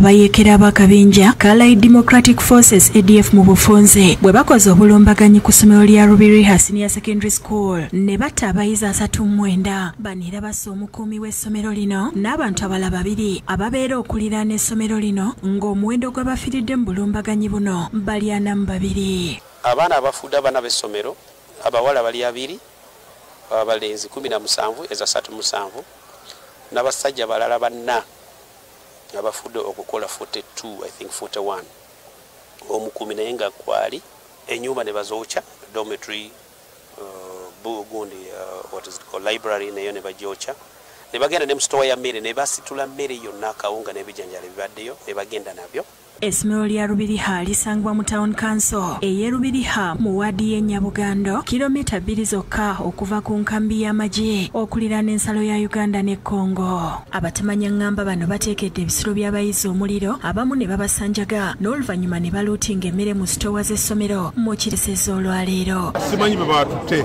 Abayekera bakabinja Allied Democratic Forces ADF mu bufunze bwe bakoze obulumbaganyi ku ssomero lya Babiri Senior Secondary School ne batta abayizi 39 banira bassa omukuumi w'essomero lino n'abantu abalala babiri ababeera okuliraana essomero lino ng'omuwendo gw'abafiiridde mu bulumbaganyi buno bali 42. Abaana abafudde abaana b'essomero abawala bali 2 abalenzi 17 eza 37 n'abasajja balala 4 abafudde okukola 42 I think 41 omukumi naye nga kwali enyumba ne bazoocha dormitory gundi what is it called library nayo ne bagyocha ne bagenda ne mstowa ya mmere ne basitula mmere yonna akawunga n'ebijanjalo bibaddeyo ne bagenda nabyo. Essomero lya Rubiriha lisangwa mu Town Council eye Rubiriha mu wadi y'e Nyabugando kilomita 2 zokka okuva ku nkambi y'amagye okuliraana ensalo ya Uganda ne Congo. Abatamanya ngamba bano bateekedde ebisiro by'abayizi omuliro abamu ne babasanjaga n'oluvannyuma ne baluutinga emmere mu sitowa z'essomero mu kiresezo olwaleero. Simanyi bwe batutte,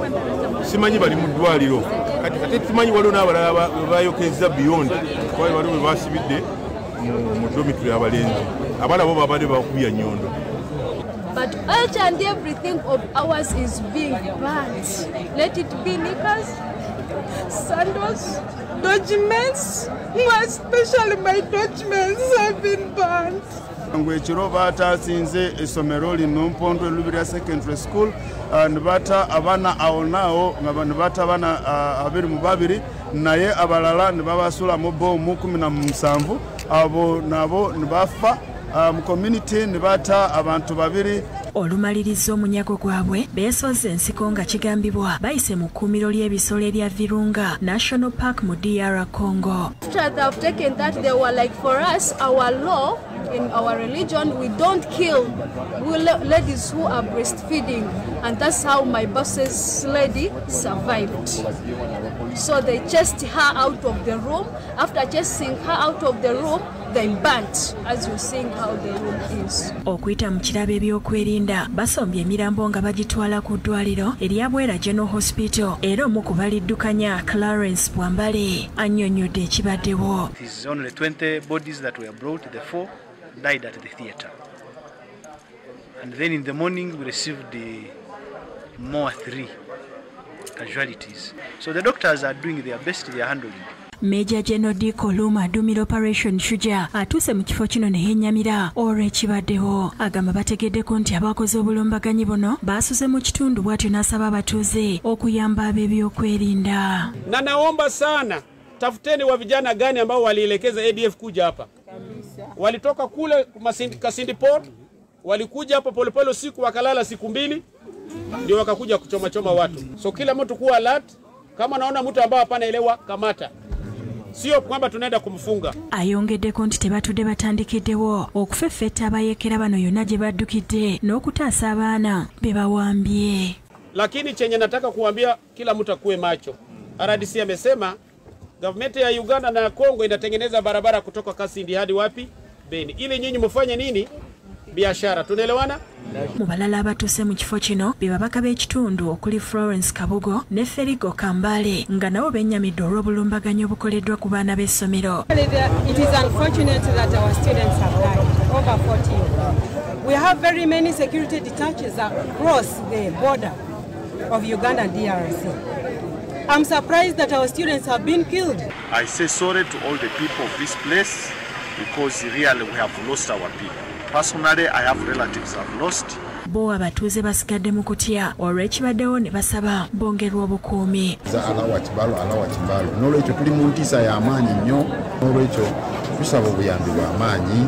simanyi bali mu ddwaliro kati simanyi waliwo n'abalala bayokeza beyond waliwo bwe basibidde mu dormitory abalenzi abana bo babadde bakubya nyondo. But each and everything of ours is being burnt. Let it be knickers, sandals, documents, especially my documents have been burnt. Ekiro batasinze essomero lino Mpondwe Lubira Secondary School nibata abaana awo naawo nga nibata abaana 22 naye abalala nibabasula mu bbomu 17 abo nabo nibafa mu community nibata abantu 2. Olumaliriza omunyago gwabwe beesoze ensiko nga kigambibwa bayise mu kkuumiro ly'ebisolo erya Virunga National Park mu DR Congo. After they have taken that, they were like, for us, our law in our religion, we don't kill ladies who are breastfeeding, and that's how my boss's lady survived. So they chased her out of the room. After chasing her out of the room, they burnt, as you're seeing how the room is. Okuyita mu kirabo ebyokwerinda basombye emirambo nga bagitwala ku ddwaliro erya Bwera General Hospital era omu ku baliddukanya Clarence Bwambale annyonnyodde ekibaddewo. It is only 20 bodies that were brought. The 4 died at the theatre. And then in the morning we received more 3 casualties. So the doctors are doing their best, they are handling. Major General Diko Luma adumira Operation Shuja atuuse mu kifo kino ne yennyamira olw'ekibaddewo. Agamba bategeddeko nti abakoze obulumbaganyi buno baasuze mu kitundu bw'atyo n'asaba abatuuze okuyamba ab'ebyokwerinda. Na naomba sana tafuteni wa vijana gani ambao walielekeza ADF kuja hapa. Walitoka kule Kasindi Port, walikuja hapa polepole usiku wakalala siku 2 ndio wakakuja kuchoma watu. So kila mtu kuwa alert, kama naona mtu ambao hapana elewa kamata. Sio kwamba tunaenda kumfunga. Ayongeddeko nti tebatudde batandikiddewo okufeffetta abayekera bano yonna gye baddukidde n'okutaasa abaana be bawambye. Lakini chenye nataka kuambia kila mtu akuwe macho. RDC amesema government ya Uganda na Kongo inatengeneza barabara kutoka Kasindi hadi wapi? Beni. Ili nyinyi mfanye nini? Biashara. Tunaelewana? Mu balala abatuuse mu kifo kino be babaka b'ekitundu okuli Florence Kabugo ne Ferigo Kambale nga nabo bennyamidde olw'obulumbaganyi obukoleddwa ku baana b'essomero. It is unfortunate that our students have died, over 14. We have very many security detaches across the border of Uganda and DRC. I'm surprised that our students have been killed. I say sorry to all the people of this place because really we have lost our people. Personally, I have relatives I've lost. Bo abatuuze basigadde mu kutya olw'ekibaddewo ne basaba bongerwa obukuumi. Alawa Kibalo n'olwekyo tuli mu ntiisa y'amaanyi nnyo n'olwekyo tusaba obuyambi bw'amaanyi.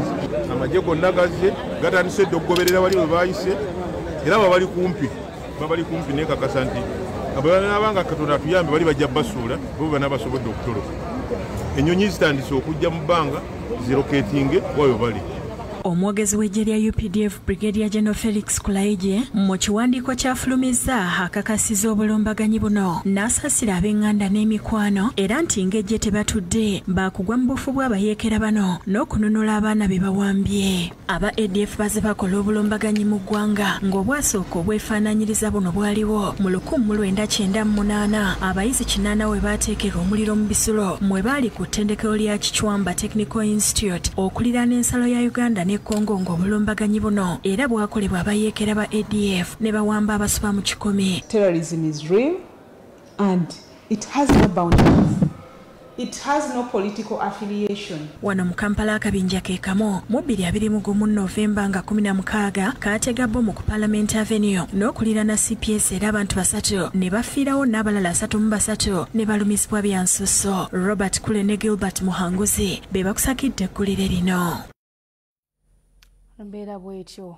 Amagye gonna gazze gatandise okugoberera bali bwe bayise era babali kumpi nekakasa nti abanga Katonda atuyambe bali bajja basuula bo bana basobodde okutoloka. Ennyonyi zitandise okujja mu bbanga ziroketinge wayo bali. omwogezi w'eggye lya UPDF Brigadier General Felix Kulaije mu kiwandiiko kyafulumizza akakasiza obulumbaganyi buno n'asaasira ab'eŋŋanda n'emikwano era nti ng'eggye tebatudde baakugwa mu bufu bw'abayeekera bano n'okununula abaana be bawambye. Aba ADF baze bakola obulumbaganyi mu ggwanga ng'obwasooka obwefaanaanyiriza buno bwaliwo mu 1998 abayizi 80 we baateekera omuliro mu bisulo mwe baali ku ttendekero lya Kichwamba Technical Institute okuliraana ensalo ya Uganda ne Congo ng'obulumbaganyi buno era bwakolebwa abayeekera ba ADF ne bawamba abasuba mu kikumi. Terrorism is real and it has no boundaries. It has no political affiliation. Wano mu Kampala akabinja ke kamu mu 2021 Novemba nga 16 kaatega bbomu ku Parliament Avenue n'okuliraana CPS era abantu 3 ne bafiirawo n'abalala 3 ne balumizibwa bya nsusso. Robert Kule ne Gilbert Muhanguzi be bakusakidde eggulire lino. Mbeera bw'etyo.